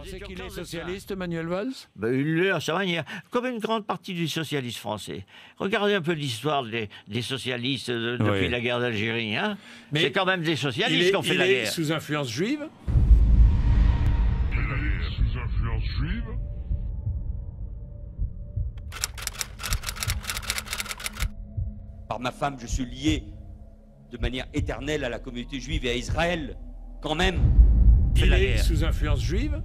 pensez qu'il est socialiste, Manuel Valls? Ben, il l'est à sa manière, comme une grande partie du socialisme français. Regardez un peu l'histoire des socialistes depuis la guerre d'Algérie. Hein. C'est quand même des socialistes qui ont fait la guerre. Il est sous influence juive? Sous influence juive. Par ma femme, je suis lié de manière éternelle à la communauté juive et à Israël, quand même. Il est sous influence juive?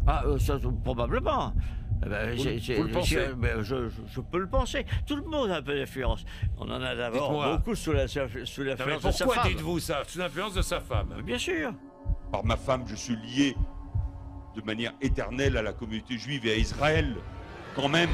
Ah, ça, probablement. Ben, vous le pensez? Je peux le penser. Tout le monde a un peu d'influence. On en a d'abord beaucoup sous l'influence de sa femme. Pourquoi dites-vous ça? Sous l'influence de sa femme? Bien sûr. Par ma femme, je suis lié de manière éternelle à la communauté juive et à Israël, quand même.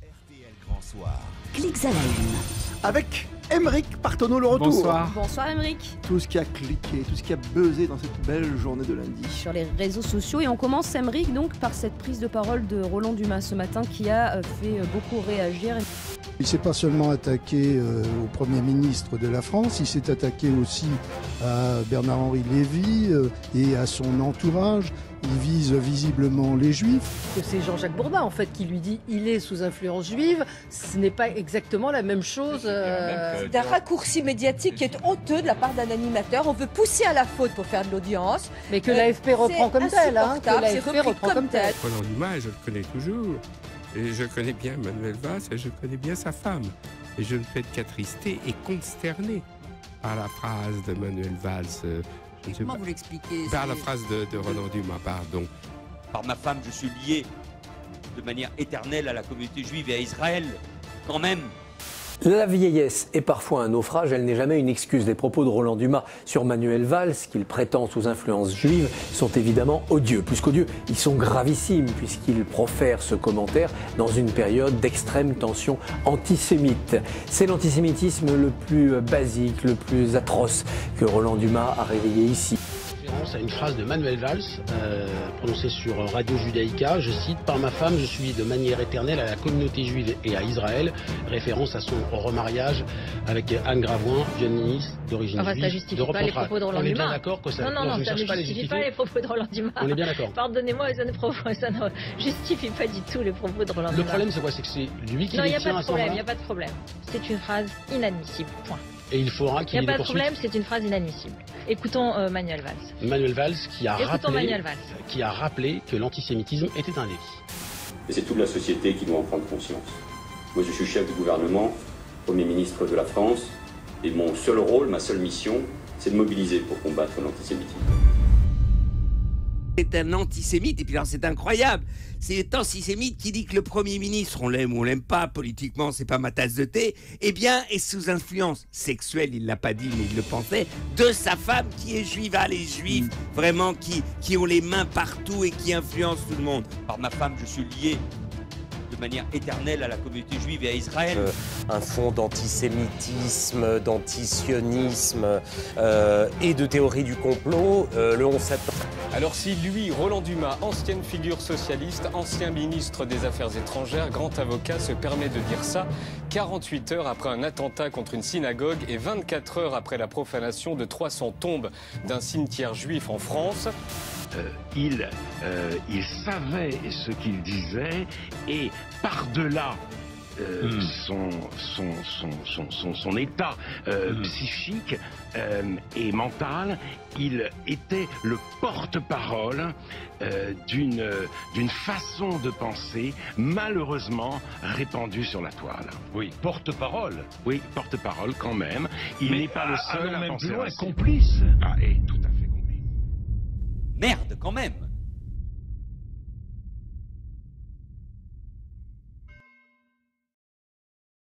RTL Grand Soir. Clics à la une. Avec Aymeric Partonneau, le retour. Bonsoir. Bonsoir Aymeric. Tout ce qui a cliqué, tout ce qui a buzzé dans cette belle journée de lundi. Sur les réseaux sociaux, et on commence Aymeric donc par cette prise de parole de Roland Dumas ce matin qui a fait beaucoup réagir. Il ne s'est pas seulement attaqué au Premier ministre de la France, il s'est attaqué aussi à Bernard-Henri Lévy et à son entourage. Il vise visiblement les Juifs. C'est Jean-Jacques Bourdin en fait qui lui dit il est sous influence juive. Ce n'est pas exactement la même chose. C'est un raccourci médiatique qui est honteux de la part d'un animateur. On veut pousser à la faute pour faire de l'audience. Mais que l'AFP reprend comme tel. Que l'AFP reprend comme tel. Roland Dumas, je le connais toujours. Et je connais bien Manuel Valls et je connais bien sa femme. Et je ne peux être qu'attristé et consterné par la phrase de Manuel Valls. Comment vous l'expliquez? Par la phrase de Roland Dumas, pardon. Par ma femme, je suis lié de manière éternelle à la communauté juive et à Israël, quand même. La vieillesse est parfois un naufrage, elle n'est jamais une excuse. Les propos de Roland Dumas sur Manuel Valls, qu'il prétend sous influence juive, sont évidemment odieux. Plus qu'odieux, ils sont gravissimes puisqu'il profère ce commentaire dans une période d'extrême tension antisémite. C'est l'antisémitisme le plus basique, le plus atroce que Roland Dumas a réveillé ici. À une phrase de Manuel Valls prononcée sur Radio Judaïka, je cite: par ma femme je suis de manière éternelle à la communauté juive et à Israël, référence à son remariage avec Anne Gravoin, violoniste d'origine juive. Ça justifie pas les propos de Roland Dumas. On est bien d'accord que ça, non, ça ne justifie pas les propos de Roland Dumas. On est bien d'accord. Pardonnez-moi, ça ne justifie pas du tout les propos de Roland Dumas. Le problème c'est quoi? C'est que c'est lui qui les tient à ce moment-là. Non, il n'y a pas de problème. C'est une phrase inadmissible, point. Et il faudra qu'il y ait des poursuites. Il n'y a pas de problème, c'est une phrase inadmissible. Écoutons Manuel Valls. Manuel Valls qui a rappelé que l'antisémitisme était un délit. Et c'est toute la société qui doit en prendre conscience. Moi je suis chef du gouvernement, Premier ministre de la France, et mon seul rôle, ma seule mission, c'est de mobiliser pour combattre l'antisémitisme. C'est un antisémite, et puis alors c'est incroyable. C'est antisémite qui dit que le Premier ministre, on l'aime ou on l'aime pas, politiquement c'est pas ma tasse de thé, eh bien est sous influence sexuelle, il l'a pas dit mais il le pensait, de sa femme qui est juive. Ah, les juifs vraiment qui ont les mains partout et qui influencent tout le monde. Par ma femme je suis lié de manière éternelle à la communauté juive et à Israël. Un fond d'antisémitisme, d'antisionisme et de théorie du complot le 11 septembre. Alors si lui, Roland Dumas, ancienne figure socialiste, ancien ministre des Affaires étrangères, grand avocat, se permet de dire ça 48 heures après un attentat contre une synagogue et 24 heures après la profanation de 300 tombes d'un cimetière juif en France. Il savait ce qu'il disait et par-delà son état psychique et mental, il était le porte-parole d'une façon de penser malheureusement répandue sur la toile. Oui, porte-parole. Oui, porte-parole quand même. Il n'est pas le seul à penser ainsi. Complice. Ah, et tout à fait complice. Merde, quand même.